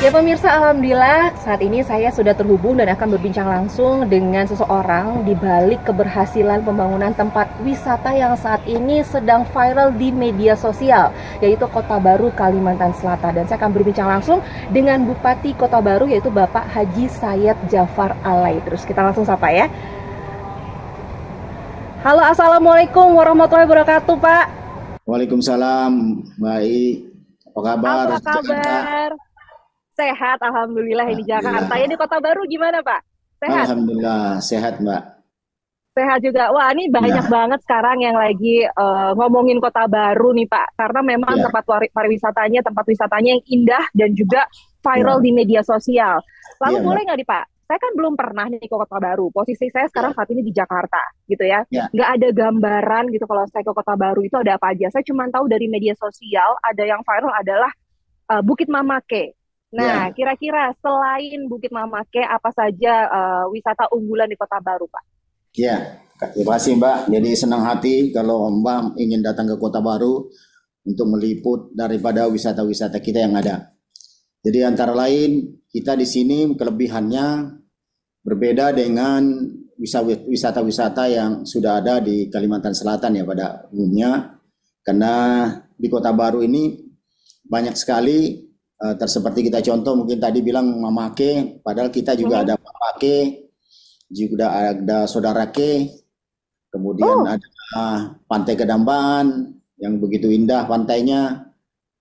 Ya pemirsa, alhamdulillah saat ini saya sudah terhubung dan akan berbincang langsung dengan seseorang di balik keberhasilan pembangunan tempat wisata yang saat ini sedang viral di media sosial, yaitu Kota Baru, Kalimantan Selatan. Dan saya akan berbincang langsung dengan Bupati Kota Baru, yaitu Bapak Haji Sayed Jafar Alay. Terus kita langsung sapa ya. Halo, assalamualaikum warahmatullahi wabarakatuh, Pak. Waalaikumsalam, baik. Apa kabar? Apa kabar? Sehat, alhamdulillah. Ini Jakarta. Ya, di Kota Baru gimana, Pak? Sehat? Alhamdulillah, sehat, Mbak. Sehat juga. Wah, ini banyak banget sekarang yang lagi ngomongin Kota Baru nih, Pak. Karena memang tempat pariwisatanya, tempat wisatanya yang indah dan juga viral di media sosial. Lalu boleh nggak nih, Pak? Saya kan belum pernah nih ke Kota Baru. Posisi saya sekarang saat ini di Jakarta, gitu ya. Nggak ada gambaran gitu kalau saya ke Kota Baru itu ada apa aja. Saya cuma tahu dari media sosial ada yang viral adalah Bukit Mamake. Nah, kira-kira selain Bukit Mamake, apa saja wisata unggulan di Kota Baru, Pak? Ya, terima kasih, Mbak. Jadi senang hati kalau Mbak ingin datang ke Kota Baru untuk meliput daripada wisata-wisata kita yang ada. Jadi antara lain, kita di sini kelebihannya berbeda dengan wisata-wisata yang sudah ada di Kalimantan Selatan ya pada umumnya. Karena di Kota Baru ini banyak sekali seperti kita contoh mungkin tadi bilang Mamake, padahal kita juga ada Mamake, juga ada Sodarake, kemudian ada Pantai Kedamban yang begitu indah pantainya,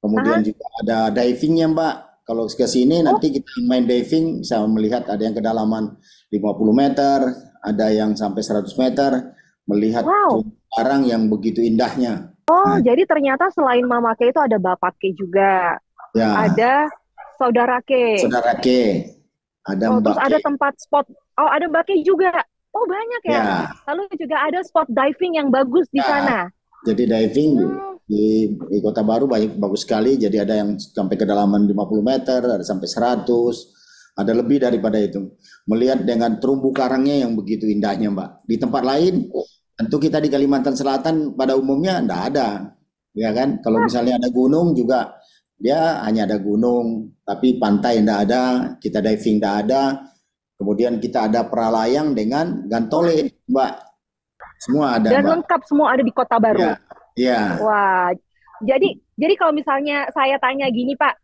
kemudian juga ada divingnya, Mbak. Kalau ke sini nanti kita main diving bisa melihat ada yang kedalaman 50 meter, ada yang sampai 100 meter, melihat karang yang begitu indahnya. Jadi ternyata selain Mamake itu ada Bapake juga. Ada Sodarake, ada Mbake. Terus ada tempat spot, ada Mbake juga. Oh, banyak ya. Lalu juga ada spot diving yang bagus di sana. Jadi diving di Kota Baru bagus sekali. Jadi ada yang sampai kedalaman 50 meter, ada sampai 100, ada lebih daripada itu. Melihat dengan terumbu karangnya yang begitu indahnya, Mbak. Di tempat lain, tentu kita di Kalimantan Selatan pada umumnya enggak ada. Ya kan? Kalau misalnya ada gunung juga dia hanya ada gunung, tapi pantai tidak ada, kita diving tidak ada, kemudian kita ada pralayang dengan gantole, Mbak. Semua ada, dan Mbak. Lengkap semua ada di Kota Baru. Iya. Wah, jadi kalau misalnya saya tanya gini, Pak,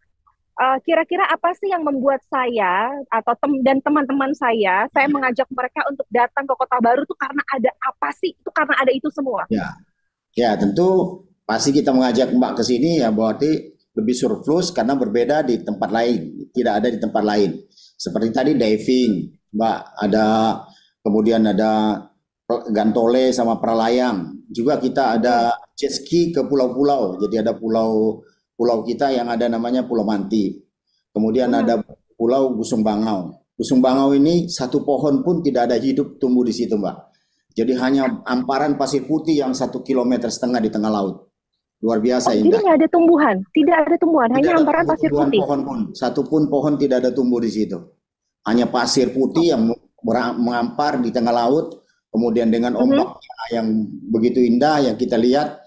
kira-kira apa sih yang membuat saya atau dan teman-teman saya mengajak mereka untuk datang ke Kota Baru tuh karena ada apa sih? Itu karena ada itu semua. Ya, tentu pasti kita mengajak Mbak ke sini ya berarti lebih surplus karena berbeda di tempat lain, tidak ada di tempat lain. Seperti tadi diving, Mbak, kemudian ada gantole sama pralayang. Juga kita ada jet ski ke pulau-pulau. Jadi ada pulau kita yang ada namanya Pulau Manti. Kemudian ada Pulau Gusung Bangau. Gusung Bangau ini satu pohon pun tidak ada hidup tumbuh di situ, Mbak. Jadi hanya hamparan pasir putih yang 1,5 kilometer di tengah laut. Luar biasa indah. Jadi nggak ada tumbuhan, hanya hamparan pasir putih. Satu pun pohon tidak ada tumbuh di situ. Hanya pasir putih yang mengampar di tengah laut, kemudian dengan ombaknya yang begitu indah yang kita lihat.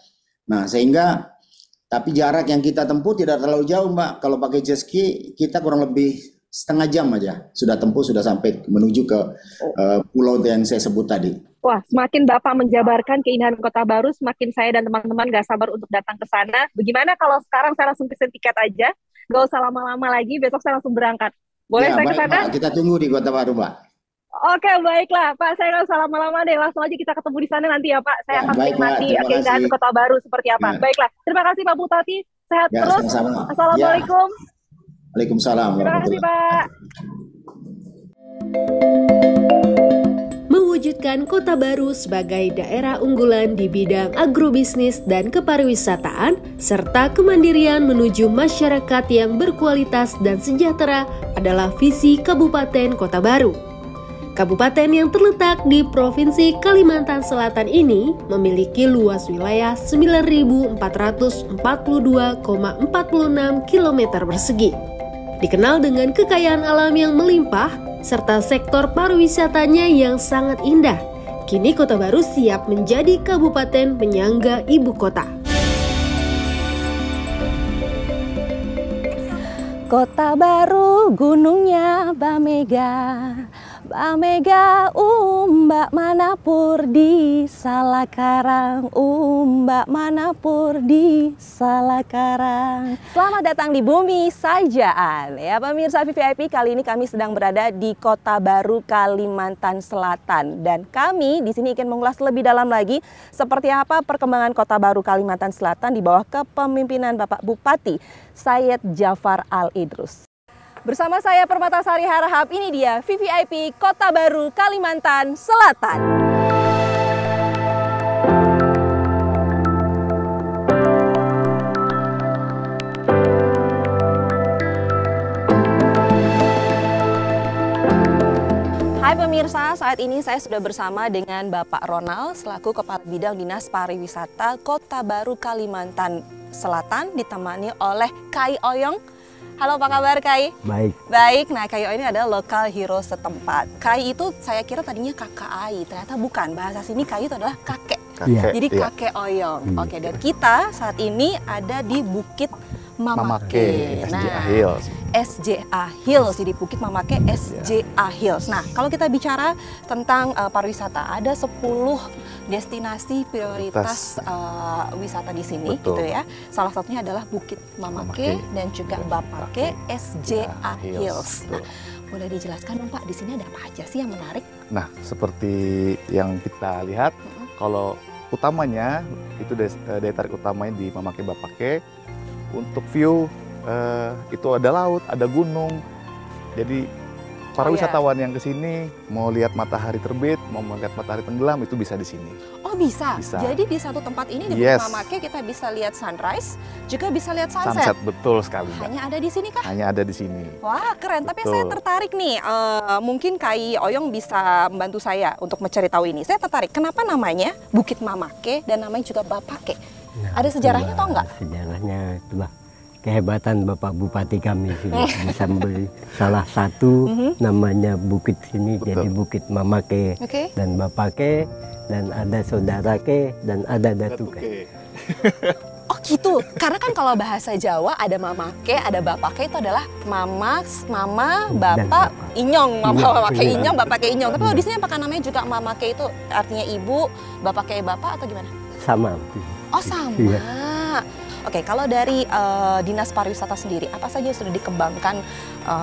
Nah, sehingga tapi jarak yang kita tempuh tidak terlalu jauh, Mbak. Kalau pakai jet ski kita kurang lebih setengah jam aja sudah sampai menuju ke pulau yang saya sebut tadi. Wah, semakin Bapak menjabarkan keindahan Kota Baru, semakin saya dan teman-teman gak sabar untuk datang ke sana. Bagaimana kalau sekarang saya langsung pesen tiket aja? Gak usah lama-lama lagi, besok saya langsung berangkat. Boleh saya ke sana? Kita tunggu di Kota Baru, Mbak. Oke, baiklah. Pak, saya gak usah lama-lama deh. Langsung aja kita ketemu di sana nanti ya, Pak. Saya akan menikmati keindahan Kota Baru seperti apa. Baiklah. Terima kasih, Pak Bupati. Sehat terus. Sama-sama. Assalamualaikum. Waalaikumsalam. Terima kasih, Pak. Mewujudkan Kota Baru sebagai daerah unggulan di bidang agrobisnis dan kepariwisataan, serta kemandirian menuju masyarakat yang berkualitas dan sejahtera adalah visi Kabupaten Kota Baru. Kabupaten yang terletak di Provinsi Kalimantan Selatan ini memiliki luas wilayah 9.442,46 km persegi. Dikenal dengan kekayaan alam yang melimpah, serta sektor pariwisatanya yang sangat indah. Kini Kota Baru siap menjadi kabupaten penyangga ibu kota. Kota Baru gunungnya Bamega umbak manapur di Salakarang, umbak manapur di Salakarang. Selamat datang di Bumi Sajaan. Ya pemirsa VVIP, kali ini kami sedang berada di Kota Baru, Kalimantan Selatan. Dan kami di sini ingin mengulas lebih dalam lagi seperti apa perkembangan Kota Baru Kalimantan Selatan di bawah kepemimpinan Bapak Bupati Syed Jafar Al-Idrus. Bersama saya Permatasari Harahap, ini dia VVIP Kota Baru Kalimantan Selatan. Hai pemirsa, saat ini saya sudah bersama dengan Bapak Ronald selaku Kepala Bidang Dinas Pariwisata Kota Baru Kalimantan Selatan, ditemani oleh Kai Oyong. Halo, apa kabar Kai? Baik. Baik, nah Kai ini adalah lokal hero setempat. Kai itu saya kira tadinya kakak Ai, ternyata bukan. Bahasa sini Kai itu adalah kakek. Jadi kakek Oyong. Oke, dan kita saat ini ada di Bukit Mamake. SJA Hills. SJA Hills, jadi Bukit Mamake SJA Hills. Nah, kalau kita bicara tentang pariwisata, ada 10 destinasi prioritas wisata di sini. Betul. Gitu ya. Salah satunya adalah Bukit Mamake dan juga Bapake SJA Hills. Nah, boleh dijelaskan dong Pak, di sini ada apa aja sih yang menarik? Nah, seperti yang kita lihat, kalau utamanya itu daya tarik utamanya di Mamake Bapake, untuk view itu ada laut, ada gunung. Jadi para wisatawan yang kesini mau lihat matahari terbit, mau melihat matahari tenggelam, itu bisa di sini. Oh bisa? Bisa. Jadi di satu tempat ini di Bukit Mamake kita bisa lihat sunrise, juga bisa lihat sunset. Sunset, betul sekali. Hanya ada di sini kah? Hanya ada di sini. Wah keren, tapi Betul. saya tertarik nih, mungkin Kai Oyong bisa membantu saya untuk mencari tahu ini. Saya tertarik, kenapa namanya Bukit Mamake dan namanya juga Bapake? Nah, ada sejarahnya atau enggak? Sejarahnya itulah kehebatan Bapak Bupati kami sudah bisa memberi salah satu namanya bukit sini. Betul. Jadi Bukit Mamake dan Bapake, dan ada Saudarake dan ada Datuke. Oh gitu, karena kan kalau bahasa Jawa ada Mamake, ada Bapake, itu adalah mama, bapak, inyong, Mamake inyong, Bapake inyong. Tapi kalau di sini apakah namanya juga Mamake itu artinya ibu, Bapake bapak atau gimana? Sama. Oh sama. Iya. Oke, kalau dari Dinas Pariwisata sendiri, apa saja yang sudah dikembangkan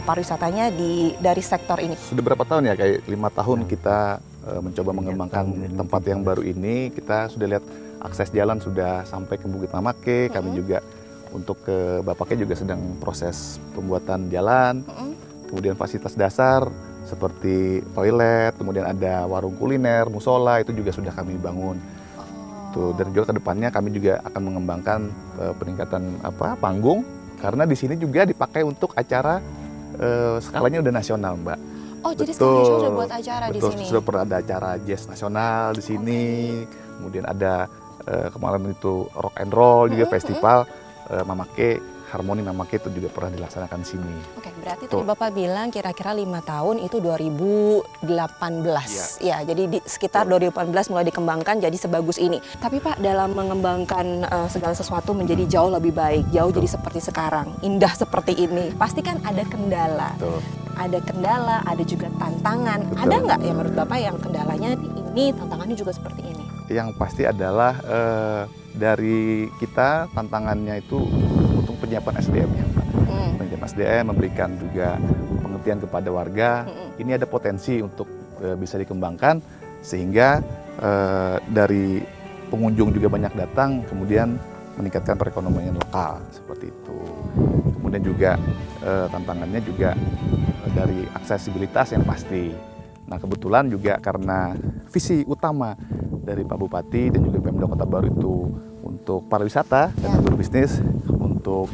pariwisatanya dari sektor ini? Sudah berapa tahun ya, kayak 5 tahun kita mencoba mengembangkan tempat yang baru ini. Kita sudah lihat akses jalan sudah sampai ke Bukit Mamake. Kami juga untuk ke Bapake juga sedang proses pembuatan jalan. Kemudian fasilitas dasar seperti toilet, kemudian ada warung kuliner, musola, itu juga sudah kami bangun. Dan juga kedepannya kami juga akan mengembangkan peningkatan panggung, karena di sini juga dipakai untuk acara skalanya udah nasional, Mbak. Oh, jadi sekarang sudah buat acara di sini. Sudah pernah ada acara jazz nasional di sini. Kemudian ada kemarin itu rock and roll juga festival Mamake, Harmoni Mamake itu juga pernah dilaksanakan di sini. Oke, berarti tadi Bapak bilang kira-kira 5 tahun itu 2018. Ya, jadi di sekitar 2018 mulai dikembangkan jadi sebagus ini. Tapi Pak, dalam mengembangkan segala sesuatu menjadi jauh lebih baik, jauh jadi seperti sekarang, indah seperti ini, pasti kan ada kendala. Ada kendala, ada juga tantangan. Ada nggak ya menurut Bapak yang kendalanya ini, tantangannya juga seperti ini? Yang pasti adalah dari kita tantangannya itu untuk penyiapan SDM-nya. Penyiapan SDM, memberikan juga pengertian kepada warga. Ini ada potensi untuk bisa dikembangkan sehingga dari pengunjung juga banyak datang, kemudian meningkatkan perekonomian lokal seperti itu. Kemudian juga tantangannya juga dari aksesibilitas yang pasti. Nah kebetulan juga karena visi utama dari Pak Bupati dan juga Pemda Kota Baru itu untuk pariwisata dan berbisnis, untuk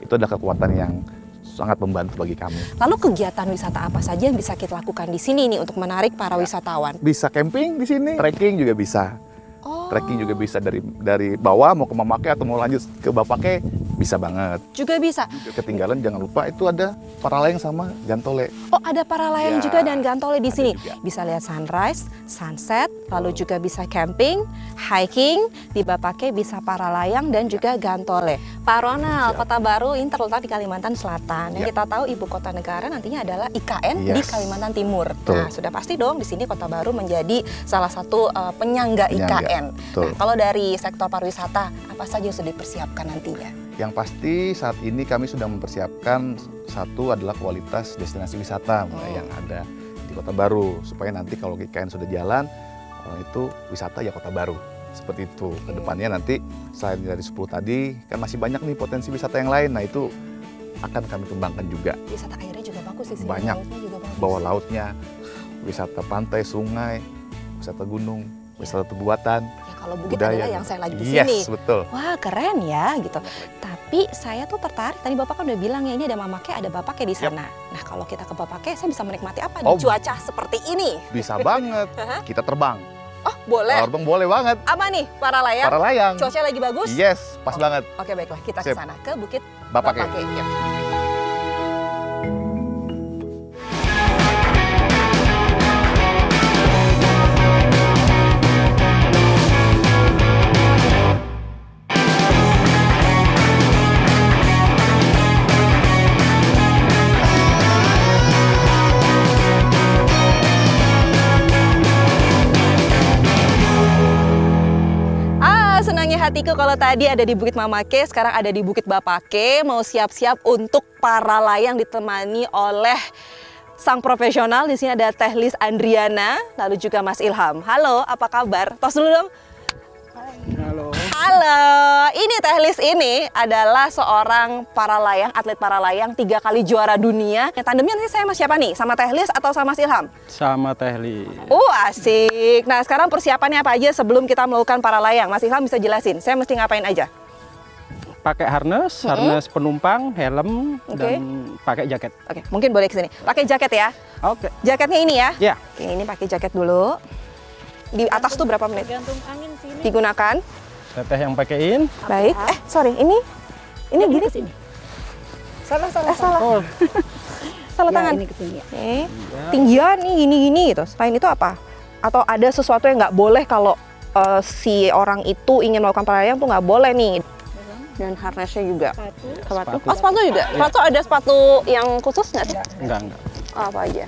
itu adalah kekuatan yang sangat membantu bagi kami. Lalu kegiatan wisata apa saja yang bisa kita lakukan di sini nih untuk menarik para wisatawan? Bisa camping di sini, trekking juga bisa. Trekking juga bisa dari bawah mau ke Mamake atau mau lanjut ke Bapake bisa banget. Juga bisa. Ketinggalan jangan lupa itu ada para layang sama gantole. Oh, ada para layang Ya, juga dan gantole di sini. juga. Bisa lihat sunrise, sunset, lalu juga bisa camping, hiking, di Bapake bisa para layang dan juga gantole. Pak Ronald, Kota Baru ini terletak di Kalimantan Selatan. Yang kita tahu ibu kota negara nantinya adalah IKN di Kalimantan Timur. Betul. Nah, sudah pasti dong di sini Kota Baru menjadi salah satu penyangga IKN. Betul. Nah, kalau dari sektor pariwisata, apa saja yang sudah dipersiapkan nantinya? Yang pasti saat ini kami sudah mempersiapkan satu adalah kualitas destinasi wisata yang ada di Kota Baru. Supaya nanti kalau IKN sudah jalan, orang itu wisata ya Kota Baru. Seperti itu. Kedepannya nanti selain dari 10 tadi, kan masih banyak nih potensi wisata yang lain. Nah itu akan kami kembangkan juga. Wisata airnya juga bagus sih. Banyak. Lautnya juga bagus. Bawah lautnya, wisata pantai, sungai, wisata gunung, wisata buatan. Ya, kalau bukit budaya. adalah yang saya lagi di Yes, sini. betul. Wah, keren ya gitu. Tapi saya tuh tertarik, tadi Bapak kan udah bilang ya ini ada Mamake, ada Bapake di sana. Nah, kalau kita ke Bapake, saya bisa menikmati apa Oh. di cuaca seperti ini? Bisa banget. Kita terbang. Oh, boleh. Terbang boleh banget. Apa nih, para layang? Para layang. Cuaca lagi bagus? Yes, pas banget. Oke, baiklah. Kita ke Sip. sana, ke Bukit Bapake. Bapake. Yuk. Senangnya hatiku kalau tadi ada di Bukit Mamake, sekarang ada di Bukit Bapake, mau siap-siap untuk para layang ditemani oleh sang profesional. Di sini ada Teh Lis Andriana, lalu juga Mas Ilham. Halo, apa kabar? Tos dulu dong. Halo. Halo, ini Teh Lis ini adalah seorang para layang, atlet para layang 3 kali juara dunia. Tandemnya nanti saya sama siapa nih? Sama Teh Lis atau sama Mas Ilham? Sama Teh Lis. Asik. Nah, sekarang persiapannya apa aja sebelum kita melakukan para layang? Mas Ilham bisa jelasin, saya mesti ngapain aja? Pakai harness, harness penumpang, helm, dan pakai jaket. Oke, mungkin boleh ke sini. Pakai jaket ya. Oke. Jaketnya ini ya. Ya. Oke, ini pakai jaket dulu. Di atas tuh berapa menit? Gantung angin sini. Digunakan. Teteh yang pakein. Baik. Sorry, ini gini. Sini. Salah. Oh, Salah tangan. Ini kesini ya. Oke. Tinggian nih gini itu. Selain itu apa? Atau ada sesuatu yang nggak boleh kalau si orang itu ingin melakukan para layang tuh nggak boleh nih. Dan harnessnya juga. Sepatu. Oh, sepatu juga. Sepatu ada sepatu yang khusus nggak sih? enggak. Oh, apa aja?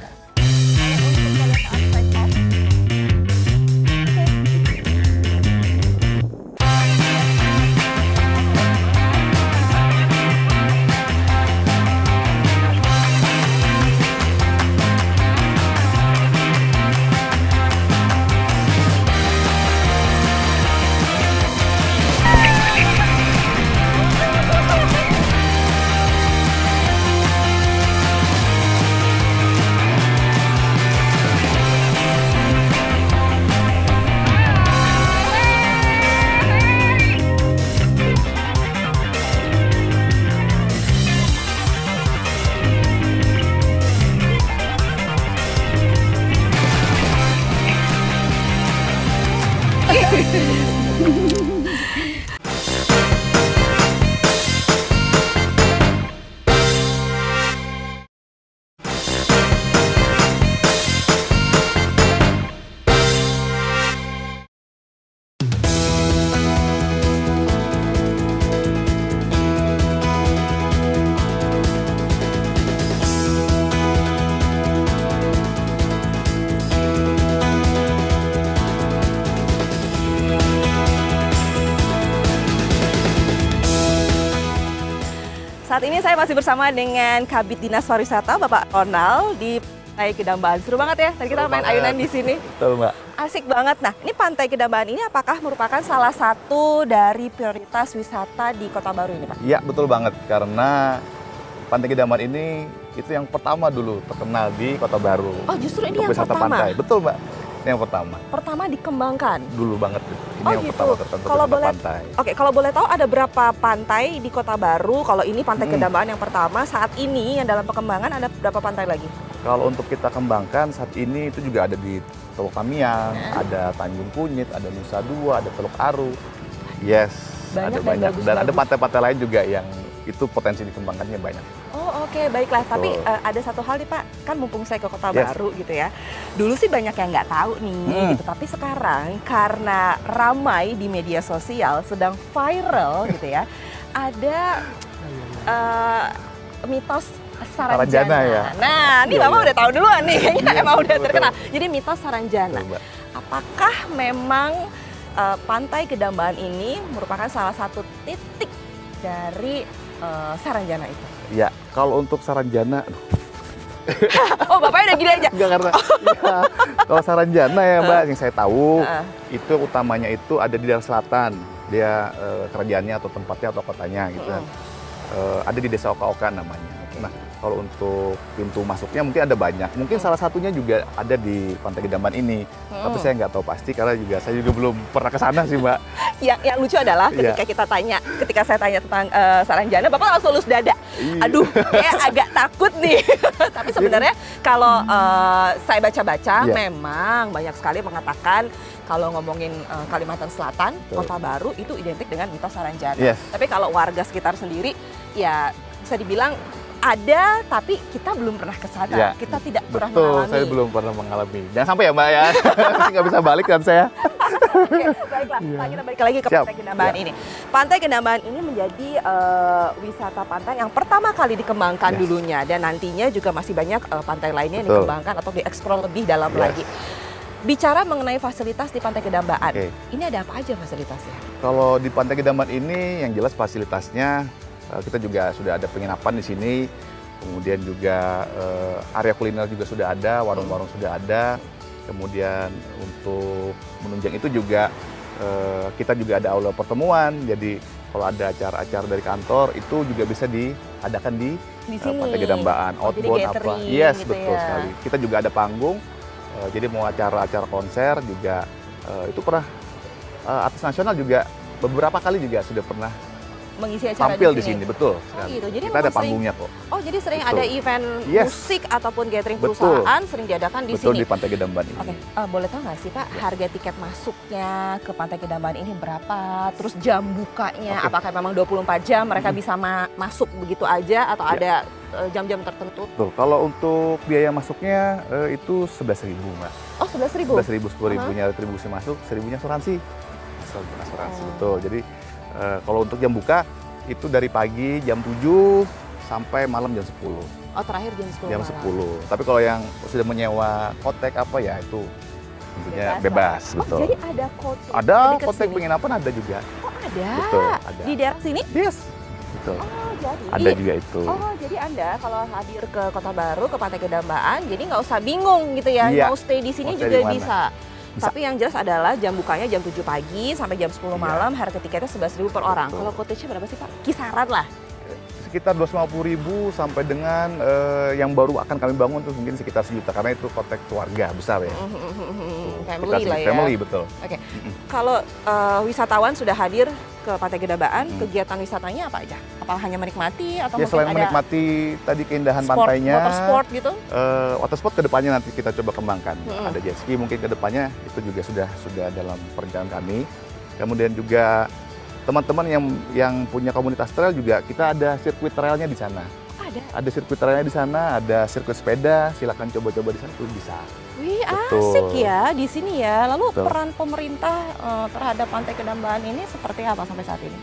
Saat ini saya masih bersama dengan Kabid Dinas Pariwisata Bapak Ronald di Pantai Kedamban. Seru banget ya, tadi kita main ayunan di sini. Betul, Mbak. Asik banget. Nah, ini Pantai Kedamban ini apakah merupakan salah satu dari prioritas wisata di Kota Baru ini, Pak? Iya, betul banget. Karena Pantai Kedaman ini itu yang pertama dulu terkenal di Kota Baru. Oh, justru ini untuk yang wisata pertama? pantai. Betul, Mbak. Ini yang pertama. Pertama dikembangkan? Dulu banget. Ini Oh yang gitu. pertama terkenal Kalau boleh, pantai. Oke, kalau boleh tahu ada berapa pantai di Kota Baru? Kalau ini Pantai Kedaman yang pertama, saat ini yang dalam perkembangan ada berapa pantai lagi? Kalau untuk kita kembangkan saat ini itu juga ada di Teluk Tamiang, ada Tanjung Kunyit, ada Nusa Dua, ada Teluk Aru. Yes, Banyak ada dan banyak. Dan ada bagus-bagus. pantai-pantai lain juga yang itu potensi dikembangkannya banyak. Oh oke, baiklah. Tapi Betul. ada satu hal nih Pak, kan mumpung saya ke Kota Yes. Baru gitu ya. Dulu sih banyak yang nggak tahu nih gitu, tapi sekarang karena ramai di media sosial, sedang viral gitu ya, ada mitos Saranjana. Saranjana ya? Nah, ini Iya, Bapak iya. udah tahu duluan nih, kayaknya Iya, emang udah betul. terkenal. Jadi mitos Saranjana. Betul, Mbak. Apakah memang Pantai Kedaman ini merupakan salah satu titik dari Saranjana itu? Ya, kalau untuk Saranjana, Oh, Bapaknya udah gini aja? enggak karena ya, kalau Saranjana ya Mbak, yang saya tahu itu utamanya itu ada di daerah selatan. Dia kerajaannya atau tempatnya atau kotanya gitu kan. Ada di Desa Oka-Oka namanya. Nah, kalau untuk pintu masuknya mungkin ada banyak. Mungkin salah satunya juga ada di Pantai Kedaman ini. Tapi saya nggak tahu pasti karena saya juga belum pernah ke sana sih, Mbak. Yang lucu adalah ketika saya tanya tentang Saranjana, Bapak langsung lulus dada. Aduh, kayak agak takut nih. Tapi sebenarnya kalau saya baca-baca, memang banyak sekali mengatakan kalau ngomongin Kalimantan Selatan, Kota Baru itu identik dengan mitos Saranjana. Yes. Tapi kalau warga sekitar sendiri, ya bisa dibilang ada, tapi kita belum pernah ke sana. Ya, Kita tidak pernah betul, mengalami. saya belum pernah mengalami. Jangan sampai ya Mbak ya, nggak bisa balik kan saya. Oke, baiklah. Pak, kita balik lagi ke Siap. Pantai Kedaman ini. Pantai Kedaman ini menjadi wisata pantai yang pertama kali dikembangkan dulunya, dan nantinya juga masih banyak pantai lainnya yang dikembangkan atau dieksplor lebih dalam lagi. Bicara mengenai fasilitas di Pantai Kedaman, ini ada apa aja fasilitasnya? Kalau di Pantai Kedaman ini yang jelas fasilitasnya kita juga sudah ada penginapan di sini, kemudian juga area kuliner juga sudah ada, warung-warung sudah ada, kemudian untuk menunjang itu juga kita juga ada aula pertemuan, jadi kalau ada acara-acara dari kantor itu juga bisa diadakan di sini. Pantai Kedaman, outbound jadi apa? gathering Yes, gitu betul ya. sekali. Kita juga ada panggung, jadi mau acara-acara konser juga itu pernah artis nasional juga beberapa kali juga sudah pernah Mengisi acara tampil di sini, betul. Oh gitu, jadi kita ada memang panggungnya kok. Oh, jadi sering Betul. ada event musik ataupun gathering Betul. perusahaan sering diadakan di Betul sini. di Pantai Kedaman ini. Oke, boleh tahu nggak sih Pak, harga tiket masuknya ke Pantai Kedaman ini berapa? Terus jam bukanya, apakah memang 24 jam mereka bisa masuk begitu aja atau ada jam-jam tertentu? Betul. Kalau untuk biaya masuknya itu 11.000 Mbak. Oh, 11.000? 11.000, 10.000-nya retribusi masuk, 1.000-nya asuransi. Asuransi, betul. Jadi kalau untuk jam buka itu dari pagi jam 7 sampai malam jam 10. Oh, terakhir jam 10 Jam malam. 10. Tapi kalau yang sudah menyewa kotek apa ya itu tentunya bebas, Oh, betul. jadi ada kotek? Ada dekat kotek sini? penginapan ada juga. Oh, ada? Betul, ada. Di daerah sini? Yes, betul. Oh, jadi Ada juga itu. Oh, jadi Anda kalau hadir ke Kota Baru, ke Pantai Kedaman, jadi nggak usah bingung gitu ya, Iya. mau stay di sini Mau stay juga di mana? bisa. Bisa. Tapi yang jelas adalah jam bukanya jam 7 pagi sampai jam 10 malam, harga tiketnya 11.000 per orang. Betul. Kalau cottage-nya berapa sih Pak? Kisaran lah. Sekitar 250.000 sampai dengan yang baru akan kami bangun tuh mungkin sekitar 1 juta karena itu kotek keluarga besar ya. Family lah ya. Family, betul. Oke. Kalau wisatawan sudah hadir ke Pantai Kedaman, kegiatan wisatanya apa aja? Apa hanya menikmati atau Ya mungkin selain ada menikmati tadi keindahan sport, pantainya, water sport gitu? water sport kedepannya nanti kita coba kembangkan. Ada jet ski mungkin kedepannya itu juga sudah dalam perencanaan kami. Kemudian juga teman-teman yang punya komunitas trail juga kita ada sirkuit trailnya di sana. Ada sirkuit trailnya di sana, ada sirkuit sepeda, silakan coba-coba di sana tuh bisa. Wih, Betul. asik ya di sini ya. Lalu Betul. peran pemerintah terhadap Pantai Kedaman ini seperti apa sampai saat ini?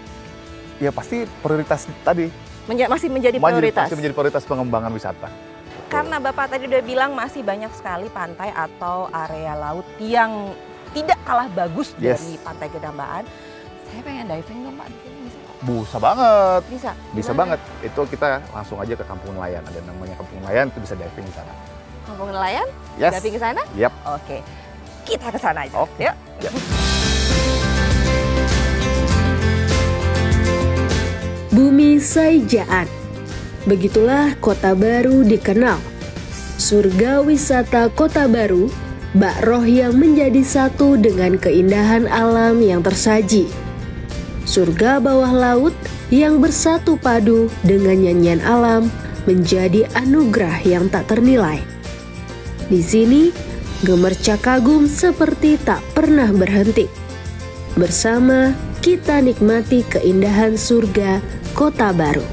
Ya pasti prioritas tadi. Masih menjadi prioritas? Masih menjadi prioritas pengembangan wisata. Karena Bapak tadi udah bilang masih banyak sekali pantai atau area laut yang tidak kalah bagus dari Pantai Kedaman. Saya pengen diving dong Pak, di sini bisa nggak? Bisa banget. Bisa? Bisa Gimana? banget. Itu kita langsung aja ke Kampung Nelayan. Ada namanya Kampung Nelayan, itu bisa diving di sana. Kampung Nelayan? Yes. Diving ke sana? Yap. Oke. Kita ke sana aja. Oke. Yuk. Yap. Bumi Saijaan. Begitulah Kota Baru dikenal. Surga wisata Kota Baru, bak roh yang menjadi satu dengan keindahan alam yang tersaji. Surga bawah laut yang bersatu padu dengan nyanyian alam menjadi anugerah yang tak ternilai. Di sini, gemercak kagum seperti tak pernah berhenti. Bersama kita nikmati keindahan surga Kota Baru.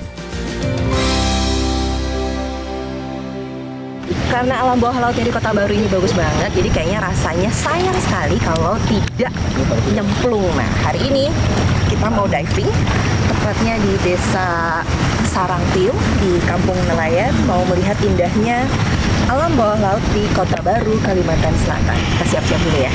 Karena alam bawah lautnya di Kota Baru ini bagus banget, jadi kayaknya rasanya sayang sekali kalau tidak nyemplung. Nah, hari ini kita mau diving, tepatnya di Desa Sarangtiung di Kampung Nelayan, mau melihat indahnya alam bawah laut di Kota Baru, Kalimantan Selatan. Kita siap-siap dulu ya.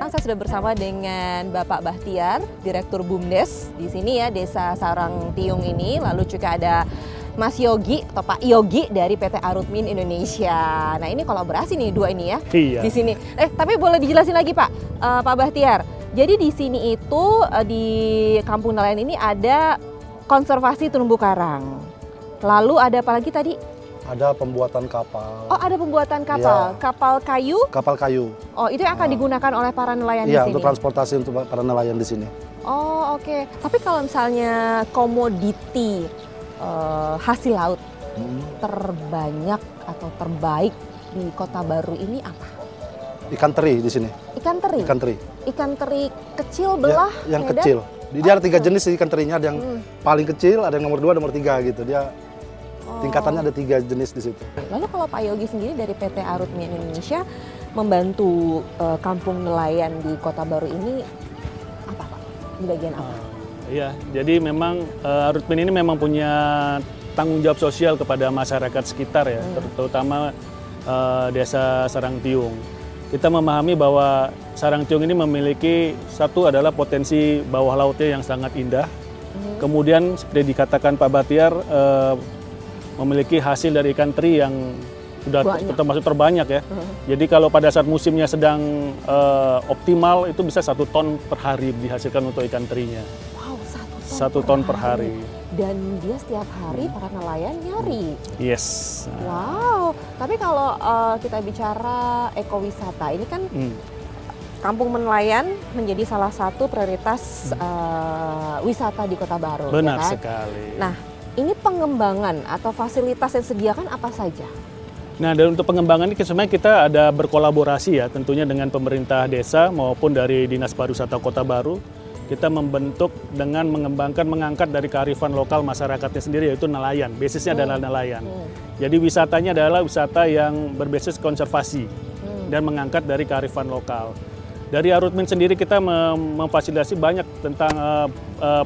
Saya sudah bersama dengan Bapak Bahtiar, Direktur BUMDes di sini ya, Desa Sarangtiung ini. Lalu juga ada Mas Yogi atau Pak Yogi dari PT Arutmin Indonesia. Nah, ini kolaborasi nih dua ini ya. Iya. Di sini. Tapi boleh dijelasin lagi Pak, Pak Bahtiar. Jadi di sini itu di Kampung Nelayan ini ada konservasi terumbu karang. Lalu ada apa lagi tadi? Ada pembuatan kapal. Oh, ada pembuatan kapal. Iya. Kapal kayu? Kapal kayu. Oh, itu yang akan digunakan oleh para nelayan di Iya, sini? untuk transportasi untuk para nelayan di sini. Oh, oke. Tapi kalau misalnya komoditi hasil laut terbanyak atau terbaik di Kota Baru ini apa? Ikan teri di sini. Ikan teri? Ikan teri. Ikan teri kecil belah? Yang Medan? kecil. Dia ada 3 jenis ikan terinya, ada yang paling kecil, ada yang nomor 2, nomor 3 gitu. Dia tingkatannya ada 3 jenis di situ. Lalu kalau Pak Yogi sendiri dari PT Arutmin Indonesia membantu kampung nelayan di Kota Baru ini apa Pak? Di bagian apa? Iya, jadi memang Arutmin ini memang punya tanggung jawab sosial kepada masyarakat sekitar ya, terutama Desa Sarangtiung. Kita memahami bahwa Sarangtiung ini memiliki satu adalah potensi bawah lautnya yang sangat indah. Kemudian seperti dikatakan Pak Bahtiar, memiliki hasil dari ikan teri yang sudah termasuk terbanyak ya. Jadi kalau pada saat musimnya sedang optimal itu bisa 1 ton per hari dihasilkan untuk ikan terinya. Wow, 1 ton per hari. Dan dia setiap hari para nelayan nyari. Yes. Wow, tapi kalau kita bicara ekowisata ini kan kampung nelayan menjadi salah satu prioritas wisata di Kota Baru. Benar ya kan? sekali. Nah, ini pengembangan atau fasilitas yang disediakan apa saja? Nah, dan untuk pengembangan ini sebenarnya kita ada berkolaborasi ya, tentunya dengan pemerintah desa maupun dari Dinas Pariwisata Kota Baru. Kita membentuk dengan mengangkat dari kearifan lokal masyarakatnya sendiri, yaitu nelayan. Basisnya adalah nelayan. Jadi wisatanya adalah wisata yang berbasis konservasi dan mengangkat dari kearifan lokal. Dari Arutmin sendiri kita memfasilitasi banyak tentang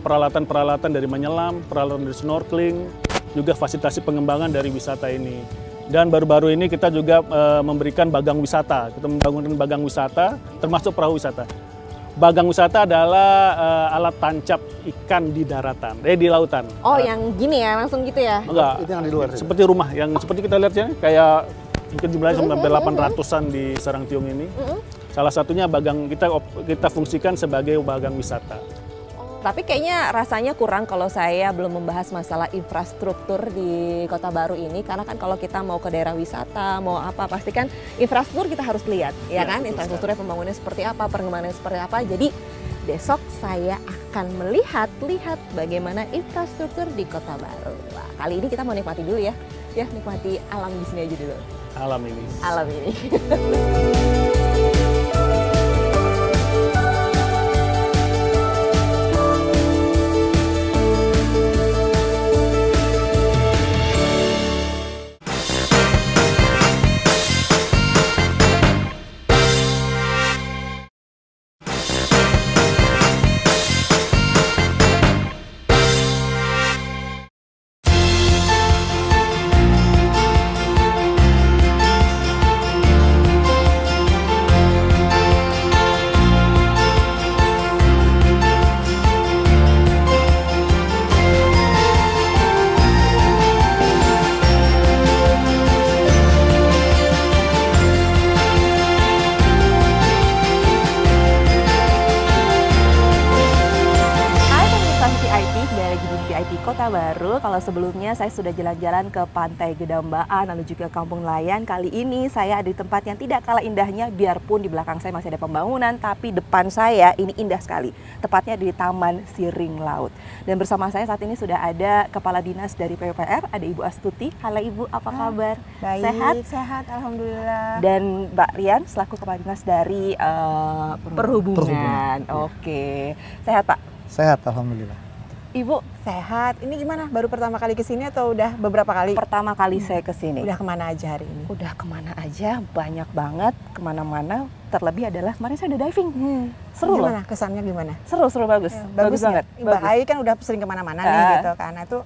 peralatan-peralatan dari menyelam, peralatan dari snorkeling, juga fasilitasi pengembangan dari wisata ini. Dan baru-baru ini kita juga memberikan bagang wisata. Kita membangun bagang wisata, termasuk perahu wisata. Bagang wisata adalah alat tancap ikan di daratan, di lautan. Oh, yang gini ya, langsung gitu ya? Enggak, itu yang di luar. Seperti rumah, yang seperti kita lihat ya, kayak mungkin jumlahnya sampai 800-an di Sarangtiung ini. Salah satunya bagang kita fungsikan sebagai bagang wisata. Tapi kayaknya rasanya kurang kalau saya belum membahas masalah infrastruktur di Kota Baru ini, karena kan kalau kita mau ke daerah wisata, mau apa, pasti kan infrastruktur kita harus lihat, ya kan? Infrastrukturnya pembangunannya seperti apa, pengembangannya seperti apa. Jadi besok saya akan melihat bagaimana infrastruktur di Kota Baru. Wah, kali ini kita mau nikmati dulu ya, nikmati alam di sini aja dulu. Alam ini. Alam ini. Kota Baru. Kalau sebelumnya saya sudah jalan-jalan ke Pantai Gedambaan, lalu juga Kampung Nelayan. Kali ini saya ada di tempat yang tidak kalah indahnya, biarpun di belakang saya masih ada pembangunan, tapi depan saya ini indah sekali. Tepatnya di Taman Siring Laut. Dan bersama saya saat ini sudah ada Kepala Dinas dari PUPR, ada Ibu Astuti. Halo Ibu, apa kabar? Baik, Sehat? sehat, alhamdulillah. Dan Mbak Rian selaku Kepala Dinas dari Perhubungan. Oke, sehat Pak? Sehat, alhamdulillah. Ibu sehat. Ini gimana? Baru pertama kali kesini atau udah beberapa kali? Pertama kali saya kesini. Udah kemana aja hari ini? Udah kemana aja, banyak banget, kemana-mana. Terlebih adalah kemarin saya udah diving. Seru gimana? loh. Kesannya gimana? Seru bagus. Ya, bagus banget. Mbak Ai kan udah sering kemana-mana nih gitu kan. Nah, itu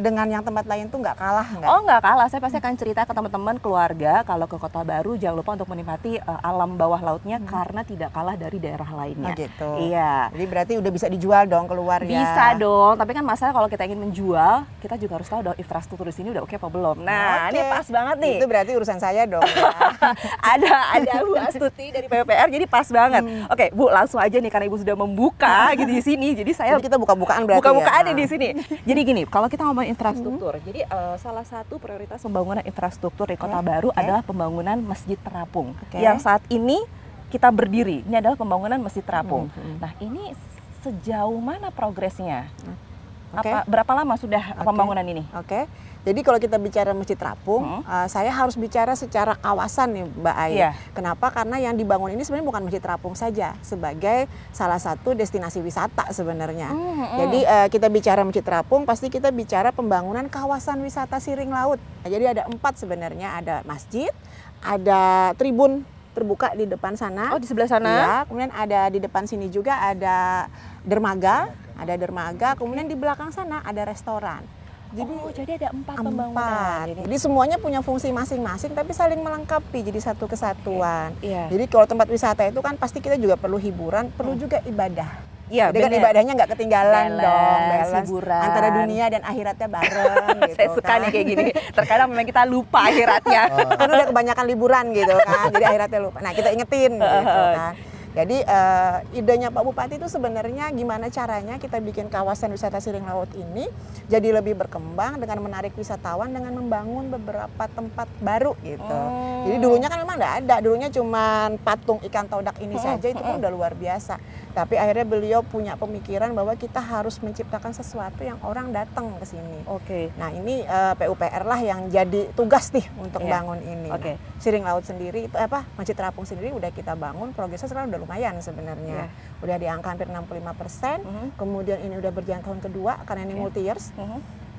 dengan yang tempat lain tuh nggak kalah nggak? Oh nggak kalah, saya pasti akan cerita ke teman-teman keluarga kalau ke Kota Baru jangan lupa untuk menikmati alam bawah lautnya karena tidak kalah dari daerah lainnya. Oh gitu. Iya. Jadi berarti udah bisa dijual dong keluar ya? Bisa dong, tapi kan masalah kalau kita ingin menjual, kita juga harus tahu dong infrastruktur di sini udah oke apa belum. Nah, ini pas banget nih. Itu berarti urusan saya dong. Ya. ada Bu Astuti dari PUPR, jadi pas banget. Oke, Bu, langsung aja nih karena Ibu sudah membuka gitu di sini. Jadi jadi kita buka-bukaan berarti buka-bukaan ya? di sini. Jadi gini, kalau kita ngomong infrastruktur, jadi salah satu prioritas pembangunan infrastruktur di Kota Baru adalah pembangunan Masjid Terapung. Yang saat ini kita berdiri, ini adalah pembangunan Masjid Terapung. Nah, ini sejauh mana progresnya? Berapa lama sudah pembangunan ini? Jadi kalau kita bicara Masjid Terapung, saya harus bicara secara kawasan nih Mbak Ai. Kenapa? Karena yang dibangun ini sebenarnya bukan Masjid Terapung saja, sebagai salah satu destinasi wisata sebenarnya. Jadi kita bicara Masjid Terapung, pasti kita bicara pembangunan kawasan wisata Siring Laut. Nah, jadi ada 4 sebenarnya, ada masjid, ada tribun terbuka di depan sana. Oh, di sebelah sana? Ya, kemudian ada di depan sini juga ada dermaga, kemudian di belakang sana ada restoran. Jadi ada 4 pembangunan. Jadi semuanya punya fungsi masing-masing tapi saling melengkapi jadi satu kesatuan. Iya. Jadi kalau tempat wisata itu kan pasti kita juga perlu hiburan, perlu juga ibadah. Iya, dengan ibadahnya nggak ketinggalan dong, balance hiburan antara dunia dan akhiratnya bareng gitu. Saya suka nih kayak gini. Terkadang memang kita lupa akhiratnya. Kan udah kebanyakan liburan gitu kan, jadi akhiratnya lupa. Nah, kita ingetin gitu kan. Jadi idenya Pak Bupati itu sebenarnya gimana caranya kita bikin kawasan wisata Siring Laut ini jadi lebih berkembang dengan menarik wisatawan dengan membangun beberapa tempat baru gitu. Jadi dulunya kan memang nggak ada, dulunya cuma patung ikan todak ini saja itu pun udah luar biasa. Tapi akhirnya beliau punya pemikiran bahwa kita harus menciptakan sesuatu yang orang datang ke sini. Nah ini PUPR lah yang jadi tugas nih untuk bangun ini. Nah, Siring Laut sendiri itu Masjid Terapung sendiri udah kita bangun, progresnya sekarang udah lumayan sebenarnya. Udah di angka hampir 65%. Kemudian ini udah berjalan tahun kedua karena ini multi years.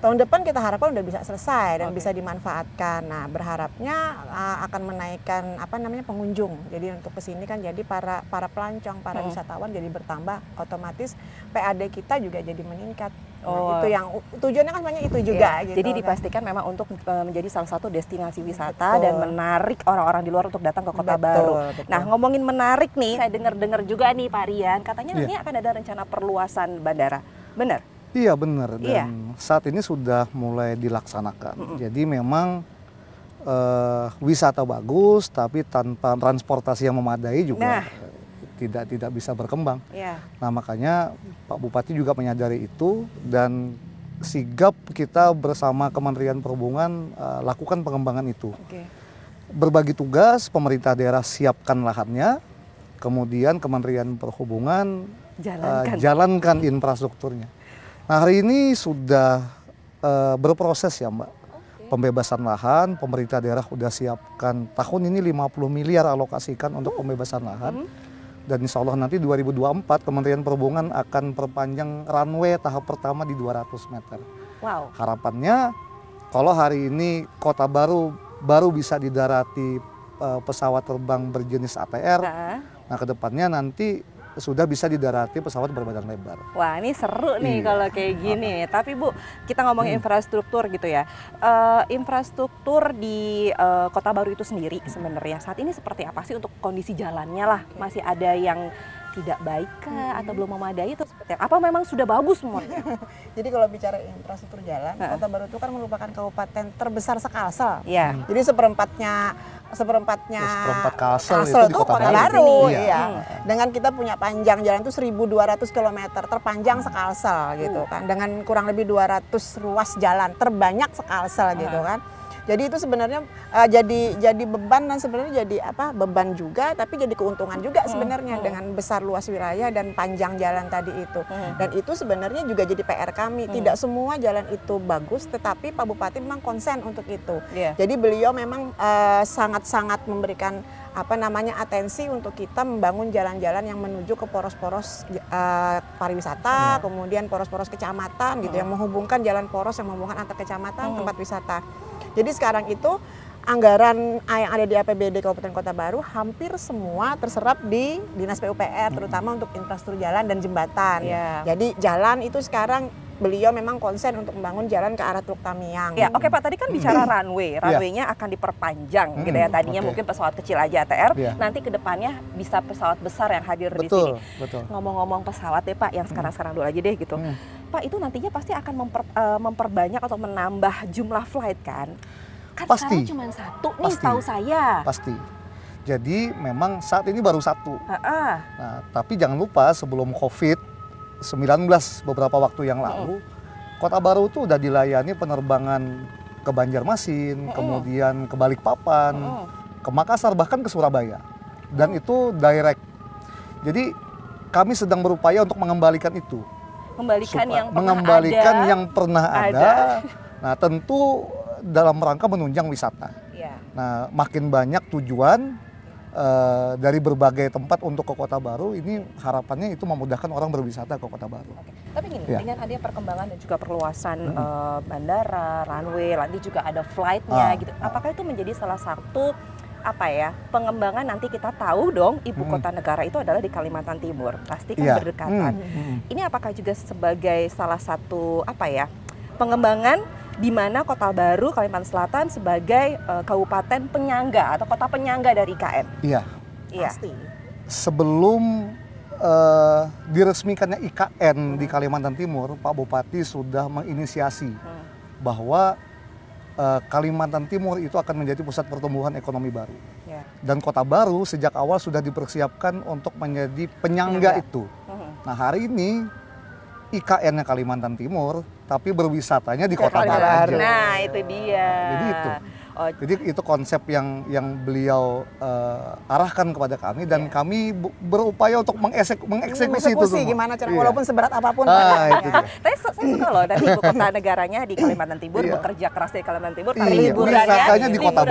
Tahun depan kita harapkan udah bisa selesai dan bisa dimanfaatkan. Nah, berharapnya akan menaikkan pengunjung. Jadi untuk kesini kan jadi para pelancong, para wisatawan jadi bertambah, otomatis PAD kita juga jadi meningkat. Nah, itu yang tujuannya kan sebenarnya itu juga. Gitu, jadi dipastikan memang untuk menjadi salah satu destinasi wisata dan menarik orang-orang di luar untuk datang ke Kota Baru. Nah, ngomongin menarik nih, saya dengar juga nih Pak Rian, katanya nanti akan ada rencana perluasan bandara. Benar? Iya benar, dan saat ini sudah mulai dilaksanakan. Jadi memang wisata bagus, tapi tanpa transportasi yang memadai juga tidak bisa berkembang. Nah makanya Pak Bupati juga menyadari itu dan sigap kita bersama Kementerian Perhubungan lakukan pengembangan itu. Berbagi tugas, pemerintah daerah siapkan lahannya, kemudian Kementerian Perhubungan jalankan infrastrukturnya. Nah hari ini sudah berproses ya Mbak, pembebasan lahan, pemerintah daerah sudah siapkan tahun ini 50 miliar alokasikan untuk pembebasan lahan. Dan insya Allah nanti 2024 Kementerian Perhubungan akan perpanjang runway tahap pertama di 200 meter. Harapannya kalau hari ini Kota Baru bisa didarati pesawat terbang berjenis ATR, nah kedepannya nanti sudah bisa didarati pesawat berbadan lebar. Wah ini seru nih kalau kayak gini. Tapi Bu, kita ngomongin infrastruktur gitu ya. Infrastruktur di Kota Baru itu sendiri sebenarnya saat ini seperti apa sih untuk kondisi jalannya lah? Masih ada yang tidak baik atau belum memadai itu seperti apa memang sudah bagus semuanya? Jadi kalau bicara infrastruktur jalan, Kota Baru itu kan merupakan kabupaten terbesar se-Kalsel. Iya. Jadi seperempat Kalsel itu di Kota Baru. Iya. Dengan kita punya panjang jalan itu 1.200 km, terpanjang se-Kalsel gitu kan. Dengan kurang lebih 200 ruas jalan, terbanyak se-Kalsel gitu kan. Jadi itu sebenarnya jadi beban dan sebenarnya jadi beban juga, tapi jadi keuntungan juga sebenarnya dengan besar luas wilayah dan panjang jalan tadi itu. Dan itu sebenarnya juga jadi PR kami. Tidak semua jalan itu bagus, tetapi Pak Bupati memang konsen untuk itu. Jadi beliau memang sangat-sangat memberikan atensi untuk kita membangun jalan-jalan yang menuju ke poros-poros pariwisata, kemudian poros-poros kecamatan gitu yang menghubungkan jalan poros yang menghubungkan antar kecamatan tempat wisata. Jadi sekarang itu anggaran yang ada di APBD Kabupaten Kota Baru hampir semua terserap di Dinas PUPR, terutama untuk infrastruktur jalan dan jembatan. Jadi jalan itu sekarang beliau memang konsen untuk membangun jalan ke arah Teluk Tamiang. Ya, oke Pak, tadi kan bicara runway. Runway-nya akan diperpanjang gitu ya. Tadinya mungkin pesawat kecil aja ATR, nanti ke depannya bisa pesawat besar yang hadir di sini. Ngomong-ngomong pesawat deh Pak, yang sekarang-sekarang dulu aja deh gitu. Pak, itu nantinya pasti akan memperbanyak atau menambah jumlah flight kan? Kan pasti. Sekarang cuma satu nih setahu saya. Pasti. Jadi memang saat ini baru satu. Nah, tapi jangan lupa sebelum COVID-19 beberapa waktu yang lalu, Kota Baru itu udah dilayani penerbangan ke Banjarmasin, kemudian ke Balikpapan, ke Makassar, bahkan ke Surabaya. Dan itu direct. Jadi kami sedang berupaya untuk mengembalikan itu. Mengembalikan yang pernah ada. Nah, tentu dalam rangka menunjang wisata. Nah, makin banyak tujuan dari berbagai tempat untuk ke Kota Baru, ini harapannya itu memudahkan orang berwisata ke Kota Baru. Tapi gini, dengan adanya perkembangan dan juga perluasan bandara, runway, nanti juga ada flight-nya gitu. Apakah itu menjadi salah satu pengembangan nanti kita tahu dong ibu kota negara itu adalah di Kalimantan Timur, pasti kan berdekatan. Ini apakah juga sebagai salah satu pengembangan di mana Kota Baru Kalimantan Selatan sebagai kabupaten penyangga atau kota penyangga dari IKN? Iya. Pasti. Sebelum diresmikannya IKN di Kalimantan Timur, Pak Bupati sudah menginisiasi bahwa Kalimantan Timur itu akan menjadi pusat pertumbuhan ekonomi baru. Dan Kota Baru sejak awal sudah dipersiapkan untuk menjadi penyangga itu. Nah, hari ini IKN-nya Kalimantan Timur, tapi berwisatanya di Kota Baru aja. Nah, itu dia. Jadi itu. Jadi itu konsep yang beliau arahkan kepada kami dan kami berupaya untuk mengeksekusi itu semua. Gimana cara walaupun seberat apapun. Tapi saya suka loh dari ibu kota negaranya di Kalimantan Timur, bekerja keras di Kalimantan Timur, tapi liburannya di Kota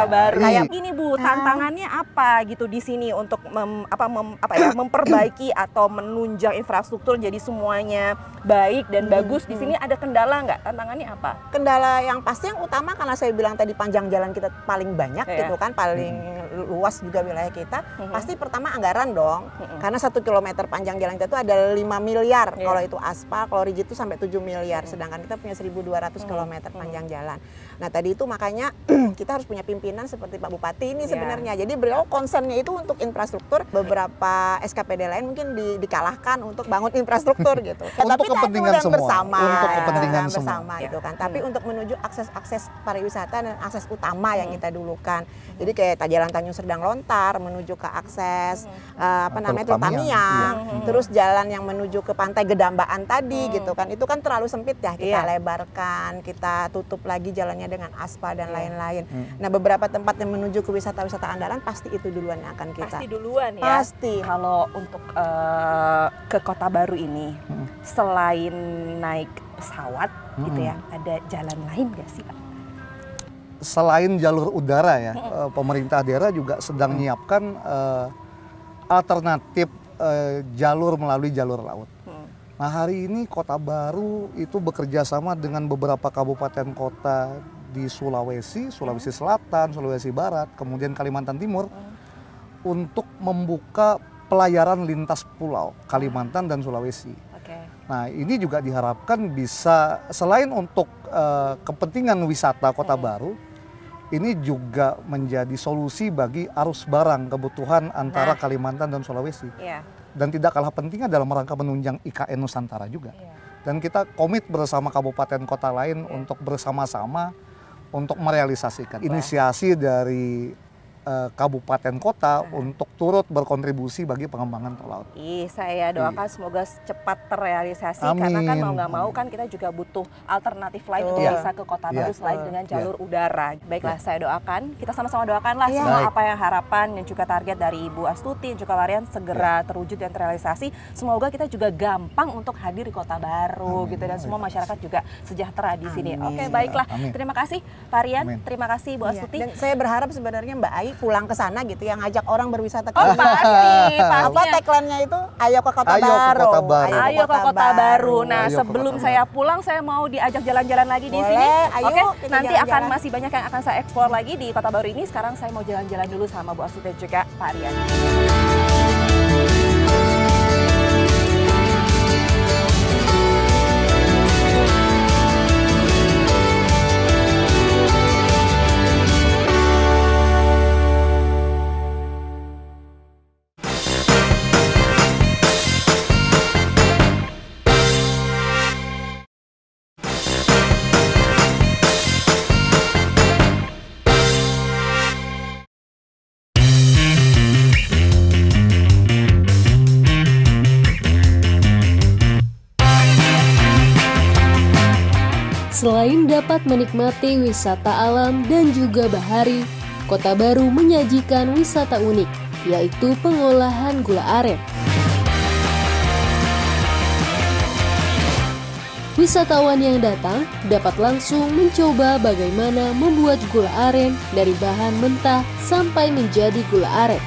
Baru. Kayak ini Bu, tantangannya apa gitu di sini untuk memperbaiki atau menunjang infrastruktur jadi semuanya baik dan bagus. Di sini ada kendala nggak? Tantangannya apa? Kendala yang pasti yang utama karena saya bilang tadi panjang jalan kita paling banyak gitu kan, paling luas juga wilayah kita, pasti pertama anggaran dong. Karena 1 kilometer panjang jalan kita itu ada 5 miliar kalau itu aspal, kalau rigid itu sampai 7 miliar, sedangkan kita punya 1.200 kilometer panjang jalan. Nah, tadi itu makanya kita harus punya pimpinan seperti Pak Bupati ini sebenarnya. Jadi beliau konsennya itu untuk infrastruktur, beberapa SKPD lain mungkin dikalahkan untuk bangun infrastruktur gitu. Untuk kepentingan semua. Bersama, untuk kepentingan bersama gitu kan. Tapi untuk menuju akses pariwisata dan akses utama yang kita dulukan. Jadi kayak jalan Tanjung Serdang Lontar menuju ke akses Teluk Tamiang, terus jalan yang menuju ke Pantai Gedambaan tadi gitu kan. Itu kan terlalu sempit ya, kita lebarkan, kita tutup lagi jalannya dengan aspal dan lain-lain. Nah, beberapa tempat yang menuju ke wisata-wisata andalan pasti itu duluan yang akan kita. Pasti duluan ya. Pasti. Kalau untuk ke Kota Baru ini selain naik pesawat gitu ya, ada jalan lain nggak sih Pak? Selain jalur udara ya, pemerintah daerah juga sedang menyiapkan alternatif jalur melalui jalur laut. Nah, hari ini Kota Baru itu bekerja sama dengan beberapa kabupaten kota di Sulawesi Selatan, Sulawesi Barat, kemudian Kalimantan Timur untuk membuka pelayaran lintas pulau Kalimantan dan Sulawesi. Nah, ini juga diharapkan bisa selain untuk kepentingan wisata Kota Baru, ini juga menjadi solusi bagi arus barang kebutuhan antara Kalimantan dan Sulawesi. dan tidak kalah pentingnya dalam rangka menunjang IKN Nusantara juga. Dan kita komit bersama kabupaten kota lain untuk bersama-sama untuk merealisasikan inisiasi dari kabupaten kota untuk turut berkontribusi bagi pengembangan tol laut. Saya doakan semoga cepat terrealisasi. Amin. Karena kan mau nggak mau kan kita juga butuh alternatif lain untuk bisa ke Kota Baru selain dengan jalur udara. Baiklah, saya doakan, kita sama-sama doakanlah semua apa yang harapan dan juga target dari Ibu Astuti juga Marian segera terwujud dan terrealisasi. Semoga kita juga gampang untuk hadir di Kota Baru gitu dan semua masyarakat juga sejahtera di sini. Oke, baiklah. Terima kasih Pak Rian, terima kasih Bu Astuti. Dan saya berharap sebenarnya Mbak Ai pulang ke sana gitu yang ngajak orang berwisata ke pasti. Apa tagline-nya itu? Ayo ke Kota Baru. Ayo ke Kota Baru. Nah, sebelum saya pulang saya mau diajak jalan-jalan lagi di sini. Oke, nanti akan masih banyak yang akan saya eksplor lagi di Kota Baru ini. Sekarang saya mau jalan-jalan dulu sama Bu Astuti dan juga Pak Rian. Selain dapat menikmati wisata alam dan juga bahari, Kota Baru menyajikan wisata unik, yaitu pengolahan gula aren. Wisatawan yang datang dapat langsung mencoba bagaimana membuat gula aren dari bahan mentah sampai menjadi gula aren.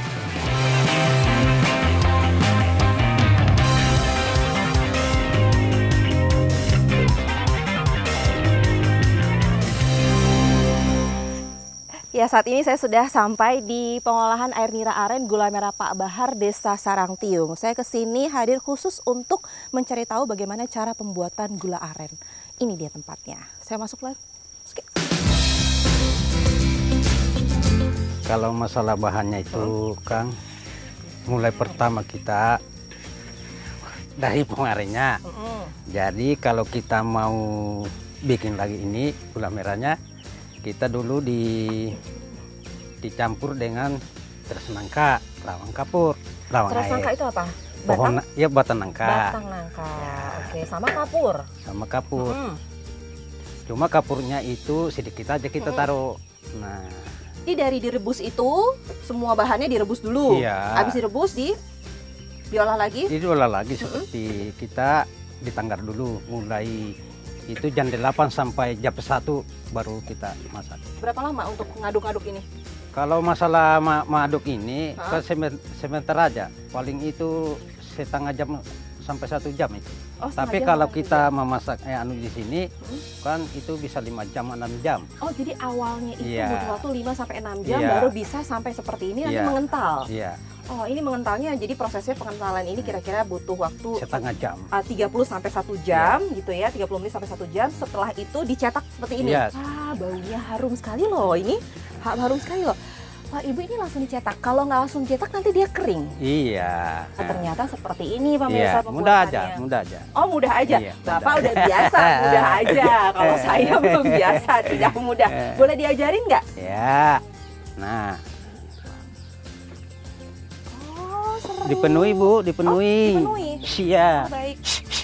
Ya, saat ini saya sudah sampai di pengolahan air nira aren gula merah Pak Bahar, Desa Sarangtiung. Saya kesini hadir khusus untuk mencari tahu bagaimana cara pembuatan gula aren. Ini dia tempatnya. Saya masuk lagi. Kalau masalah bahannya itu, Kang, mulai pertama kita dari pengarennya. Jadi kalau kita mau bikin lagi ini gula merahnya, kita dulu dicampur dengan teras nangka, lawang kapur, lawang teras nangka itu apa? Pohon, ya batang nangka. Batang nangka, oke, sama kapur. Sama kapur. Cuma kapurnya itu sedikit aja kita taruh. Nah, ini dari direbus itu semua bahannya direbus dulu. Iya. Habis direbus diolah lagi. Diolah lagi seperti kita ditanggar dulu, mulai itu jam 8 sampai jam 1 baru kita masak. Berapa lama untuk ngaduk-aduk ini? Kalau masalah mengaduk ini, kan sebentar aja. Paling itu setengah jam sampai 1 jam itu. Tapi kalau kita memasak di sini, kan itu bisa 5 jam, 6 jam. Oh, jadi awalnya itu butuh waktu 5 sampai 6 jam baru bisa sampai seperti ini nanti mengental. Iya. Oh, ini mengentalnya, jadi prosesnya pengentalan ini kira-kira butuh waktu setengah jam. 30 sampai 1 jam gitu ya, 30 menit sampai 1 jam. Setelah itu dicetak seperti ini. Baunya harum sekali loh ini. Harum sekali loh. Wah, Ibu ini langsung dicetak. Kalau nggak langsung cetak nanti dia kering. Iya. Ternyata seperti ini pemirsa pembuatannya. Mudah aja. Oh, mudah aja. Iya, Bapak udah biasa, mudah aja. Kalau saya belum biasa, tidak mudah. Boleh diajarin nggak? Ya. Nah. Dipenuhi, Bu, dipenuhi. Iya. Baik.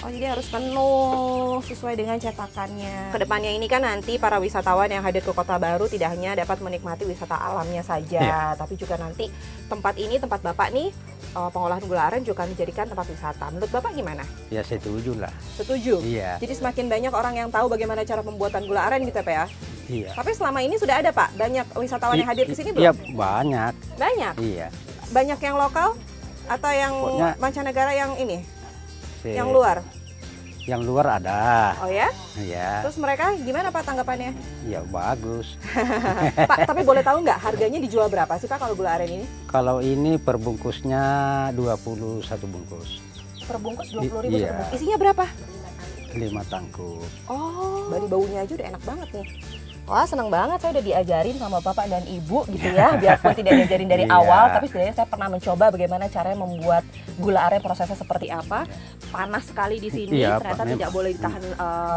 Oh, jadi harus penuh sesuai dengan cetakannya. Kedepannya ini kan nanti para wisatawan yang hadir ke Kota Baru tidak hanya dapat menikmati wisata alamnya saja, tapi juga nanti tempat ini, tempat Bapak nih, pengolahan gula aren juga akan dijadikan tempat wisata. Menurut Bapak gimana? Ya, setuju lah. Setuju? Iya. Jadi semakin banyak orang yang tahu bagaimana cara pembuatan gula aren gitu ya, Pak ya? Iya. Tapi selama ini sudah ada, Pak? Banyak wisatawan yang hadir ke sini belum? Iya, banyak. Banyak? Iya. Banyak yang lokal? Atau yang mancanegara yang ini? Yang luar? Yang luar ada. Oh ya? Iya. Terus mereka gimana Pak tanggapannya? Ya bagus. Pak, tapi boleh tahu nggak harganya dijual berapa sih Pak kalau gula aren ini? Kalau ini perbungkusnya 21 bungkus. Perbungkus 20.000 iya. Isinya berapa? 5 tangkup. Oh, dari baunya aja udah enak banget nih. Wah, seneng banget saya udah diajarin sama Bapak dan Ibu gitu ya. Biarpun tidak diajarin dari awal, tapi setidaknya saya pernah mencoba bagaimana caranya membuat gula aren, prosesnya seperti apa. Panas sekali di sini, ternyata tidak boleh ditahan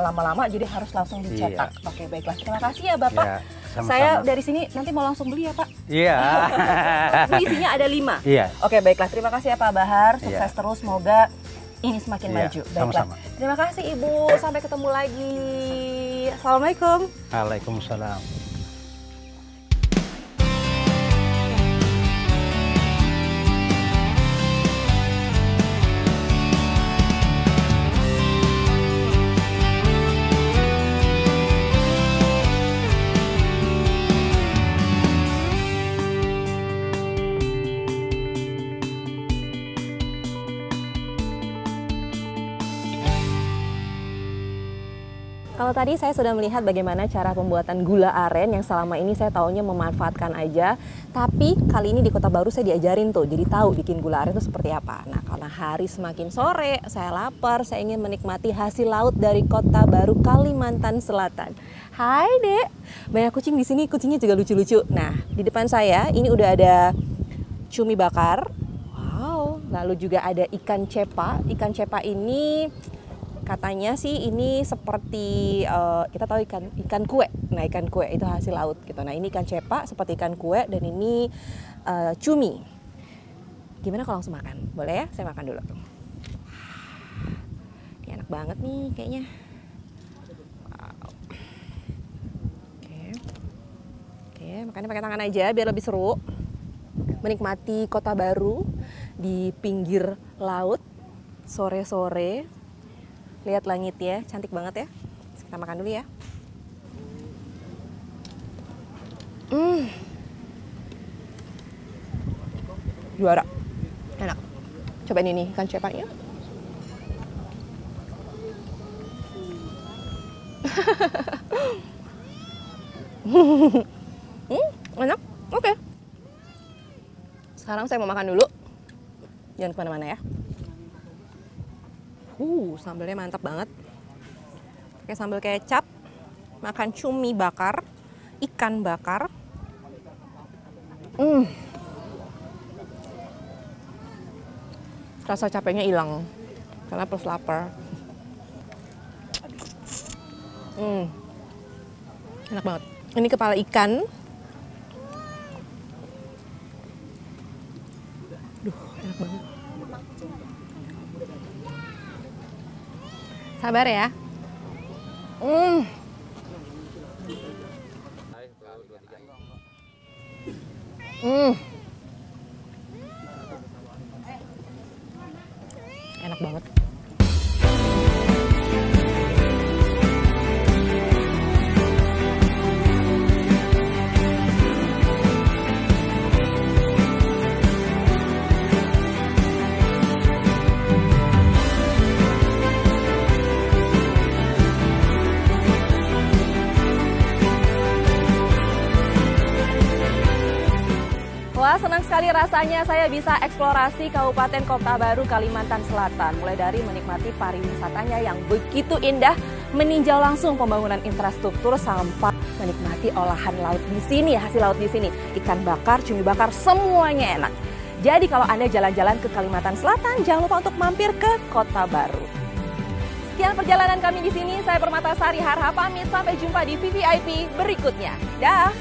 lama-lama, jadi harus langsung dicetak. Oke, baiklah. Terima kasih ya Bapak. Sama-sama. Saya dari sini nanti mau langsung beli ya Pak. Iya. Isinya ada 5. Iya. Oke, baiklah. Terima kasih ya Pak Bahar. Sukses terus, semoga ini semakin maju. Baiklah. Sama-sama. Terima kasih Ibu. Sampai ketemu lagi. Assalamualaikum. Waalaikumsalam. Kalau tadi saya sudah melihat bagaimana cara pembuatan gula aren yang selama ini saya taunya memanfaatkan aja. Tapi kali ini di Kota Baru saya diajarin tuh, jadi tahu bikin gula aren itu seperti apa. Nah, karena hari semakin sore, saya lapar, saya ingin menikmati hasil laut dari Kota Baru, Kalimantan Selatan. Hai Dek, banyak kucing di sini, kucingnya juga lucu-lucu. Nah, di depan saya ini udah ada cumi bakar. Wow, lalu juga ada ikan cepa. Ikan cepa ini katanya sih ini seperti kita tahu ikan kue. Nah, ikan kue itu hasil laut gitu. Nah, ini ikan cepa seperti ikan kue dan ini cumi. Gimana kalau langsung makan? Boleh ya? Saya makan dulu. Ini enak banget nih kayaknya. Wow. Oke, makannya pakai tangan aja biar lebih seru. Menikmati Kota Baru di pinggir laut sore-sore. Lihat langit ya, cantik banget ya. Kita makan dulu ya. Juara. Enak. Cobain ini ikan cepanya. Enak. Oke. Sekarang saya mau makan dulu. Jangan kemana-mana ya. Sambelnya mantap banget. Pakai sambal kecap, makan cumi bakar, ikan bakar. Rasa capeknya hilang karena plus lapar. Enak banget. Ini kepala ikan. Duh, enak banget. Sabar ya. Enak banget. Wah, senang sekali rasanya saya bisa eksplorasi Kabupaten Kota Baru, Kalimantan Selatan. Mulai dari menikmati pariwisatanya yang begitu indah, meninjau langsung pembangunan infrastruktur, sampai menikmati olahan laut di sini, hasil laut di sini. Ikan bakar, cumi bakar, semuanya enak. Jadi kalau Anda jalan-jalan ke Kalimantan Selatan, jangan lupa untuk mampir ke Kota Baru. Sekian perjalanan kami di sini. Saya Permatasari Harha pamit. Sampai jumpa di VVIP berikutnya. Dah.